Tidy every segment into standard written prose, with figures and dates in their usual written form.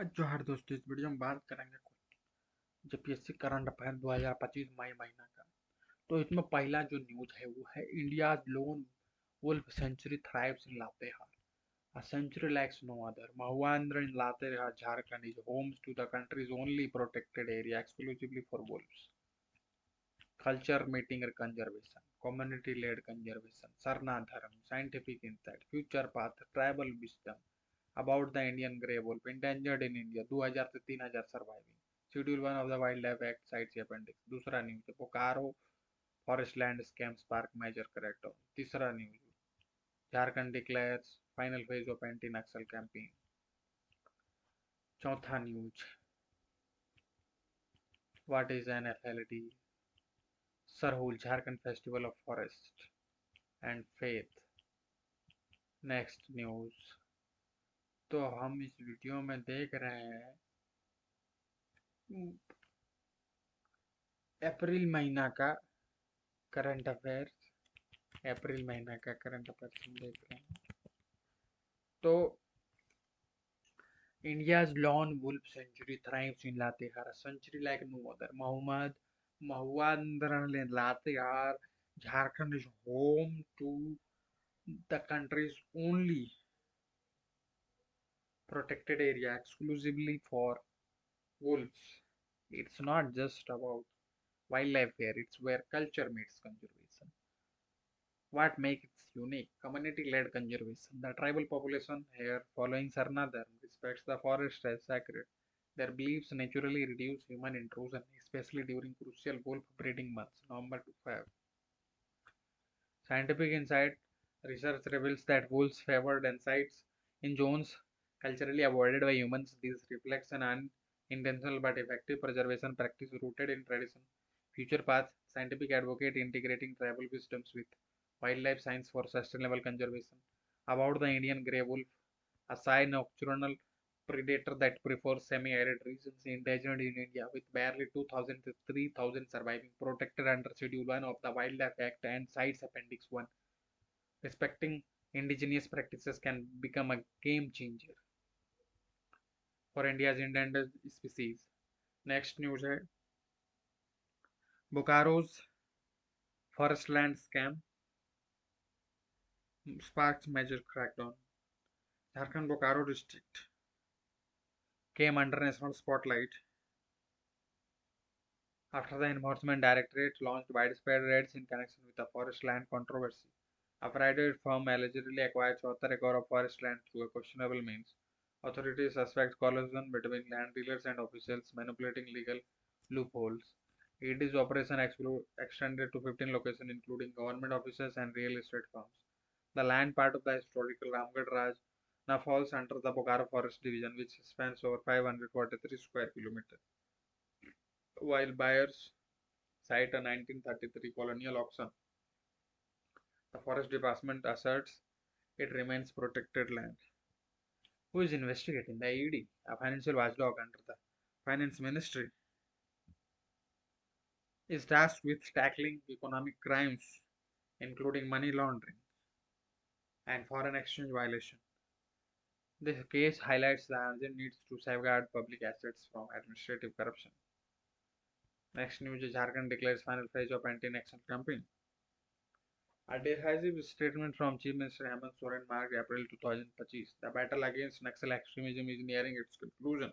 जोहार दोस्तों, इस वीडियो में बात करेंगे jpsc करंट अफेयर 2025 मई महीना का। तो इसमें पहला जो न्यूज है वो है India lone wolf century thrives in Latehar, a century lacks no other. Mahuadanr in Latehar, Jharkhand is home to the country's only protected area exclusively for wolves. Culture meeting conservation, community-led conservation, Sarna Dharma, scientific insight, future path, tribal wisdom about the Indian grey wolf, endangered in India, 2000 से 3000 surviving. Schedule 1 of the Wildlife Act cites appendix. दूसरा news है Bokaro forest land scam spark major correct. तीसरा news Jharkhand declares final phase of anti Naxal campaign. चौथा news what is an FLD, Sarhul Jharkhand festival of forest and faith. Next news, तो हम इस video में देख रहे हैं अप्रैल महीना का करंट अफेयर्स। अप्रैल महीना का करंट अफेयर्स हम देख रहे हैं। तो India's lone wolf sanctuary thrives in Latehar, a sanctuary like no other. Mahuadanr in Latehar, Jharkhand is home to the country's only protected area exclusively for wolves. It's not just about wildlife here, it's where culture meets conservation. What makes it unique? Community-led conservation. The tribal population here, following Sarna Dharma, respects the forest as sacred. Their beliefs naturally reduce human intrusion, especially during crucial wolf breeding months, November to Feb. Scientific insight research reveals that wolves favored and sites in zones culturally avoided by humans. This reflects an unintentional but effective preservation practice rooted in tradition. Future path, scientific advocate integrating tribal wisdoms with wildlife science for sustainable conservation. About the Indian grey wolf, a shy nocturnal predator that prefers semi-arid regions, endangered in India with barely 2,000 to 3,000 surviving, protected under Schedule 1 of the Wildlife Act and CITES Appendix 1. Respecting indigenous practices can become a game changer for India's endangered species. Next news है Bokaro's forest land scam sparks major crackdown. Jharkhand Bokaro district came under national spotlight after the Enforcement Directorate launched widespread raids in connection with the forest land controversy. A private firm allegedly acquired 74 acres of forest land through a questionable means. Authorities suspect collusion between land dealers and officials manipulating legal loopholes. ED's operation extended to 15 locations, including government offices and real estate firms. The land, part of the historical Ramgarh Raj, now falls under the Bokaro Forest Division, which spans over 543 square kilometers. While buyers cite a 1933 colonial auction, the Forest Department asserts it remains protected land. Who is investigating? The ED, a financial watchdog under the Finance Ministry, is tasked with tackling economic crimes, including money laundering and foreign exchange violation. This case highlights the urgent needs to safeguard public assets from administrative corruption. Next news is Jharkhand declares final phase of anti-Naxal campaign. A decisive statement from Chief Minister Hemant Soren marked April 2025. The battle against Naxal extremism is nearing its conclusion.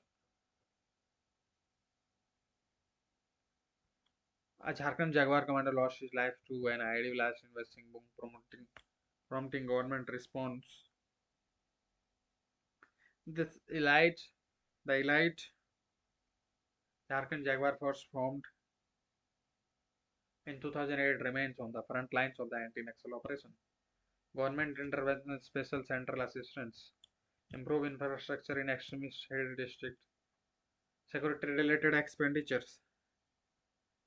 A Jharkhand Jaguar commander lost his life to an IED blast in West Singhbum, prompting government response. This elite, the elite Jharkhand Jaguar force formed in 2008 remains on the front lines of the anti-Naxal operation. Government intervention, special central assistance, improve infrastructure in extremist-heavy district, security-related expenditures,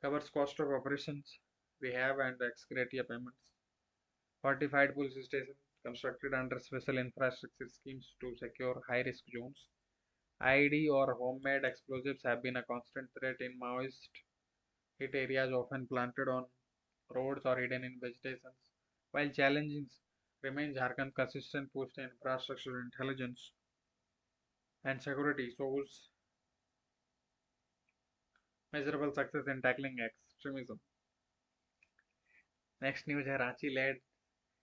covers cost of operations, rehab and ex gratia payments, fortified police station constructed under special infrastructure schemes to secure high-risk zones. IED or homemade explosives have been a constant threat in Maoist hit areas, often planted on roads or hidden in vegetations. While challenges remain, Jharkhand's consistent push to infrastructure intelligence and security shows measurable success in tackling extremism. Next news है Ranchi led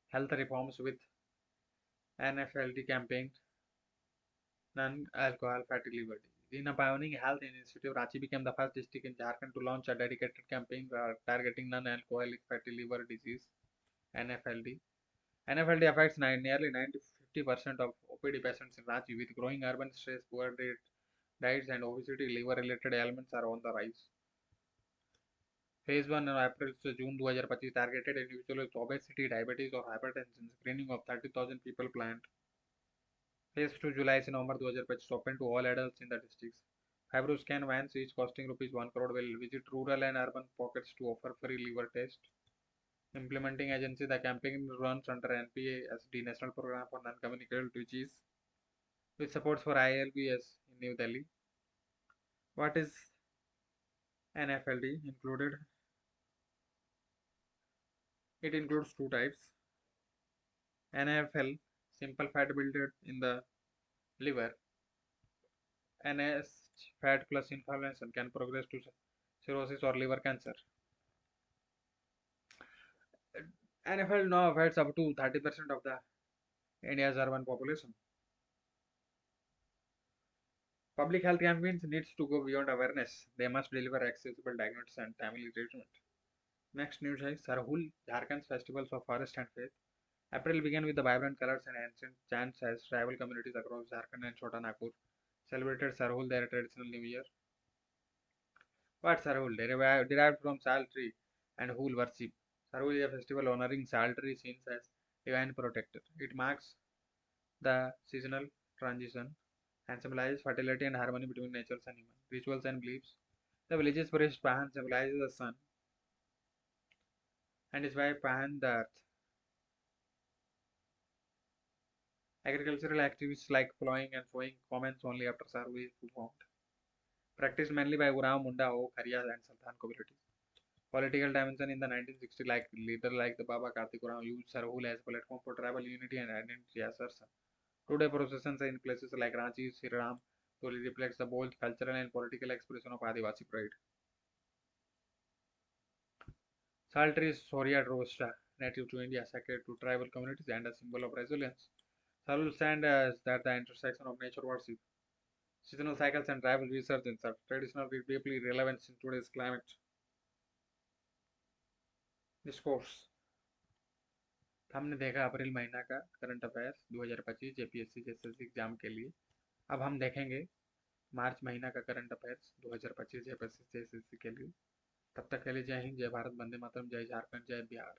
health reforms with NFLD campaign non-alcohol fatty liver disease. In a pioneering health initiative, Ranchi became the first district in Jharkhand to launch a dedicated campaign targeting non-alcoholic fatty liver disease (NFLD). NFLD affects nearly 90 to 50% of OPD patients in Ranchi. With growing urban stress, poor diets, and obesity, liver-related ailments are on the rise. Phase 1 in April to June 2025 targeted individuals with obesity, diabetes, or hypertension. Screening of 30,000 people planned. Phase 2 July to November 2025 open to all adults in the districts. FibroScan vans each costing rupees 1 crore will visit rural and urban pockets to offer free liver test. Implementing agency, the campaign runs under NPSD National Program for Non-Communicable Disease with supports for ILBS in New Delhi. What is NFLD included? It includes two types. NFL, simple fat built in the liver. NS, fat plus inflammation, can progress to cirrhosis or liver cancer. NFL now affects up to 30% of the India's urban population. Public health campaigns needs to go beyond awareness. They must deliver accessible diagnosis and timely treatment. Next news is Sarhul, Jharkhand's festivals of forest and faith. April began with the vibrant colors and ancient chants as tribal communities across Jharkhand and Chota Nagpur celebrated Sarhul, their traditional new year. What Sarhul? Derived from sal tree and Hul worship. Sarhul is a festival honoring sal tree seen as divine protector. It marks the seasonal transition and symbolizes fertility and harmony between nature and human. Rituals and beliefs. The village's priest Pahan symbolizes the sun and his wife Pahan the earth. Agricultural activities like plowing and sowing commence only after Sarhul is performed. Practiced mainly by Urao, Munda, Ho, Khariya and Sultan communities. Political dimension in the 1960s, like leader like the Baba Kartik Urao used Sarhul as a platform for tribal unity and identity assertion. Today, processions in places like Ranchi, Sriram, truly reflects the both cultural and political expression of Adivasi pride. Sal tree is Soria robusta, native to India, sacred to tribal communities and a symbol of resilience. Sarul stands as that the intersection of nature worship, seasonal cycles and tribal resurgence are traditionally deeply relevant in today's climate. Discourse. हमने देखा अप्रैल महीना का current affairs 2025 JPSC JSSC exam के लिए. अब हम देखेंगे मार्च महीना का करंट अफेयर्स 2025 जेपीएससी जेएसएससी के लिए. तब तक के लिए जय हिंद, जय भारत, वंदे मातरम, जय झारखंड, जय बिहार.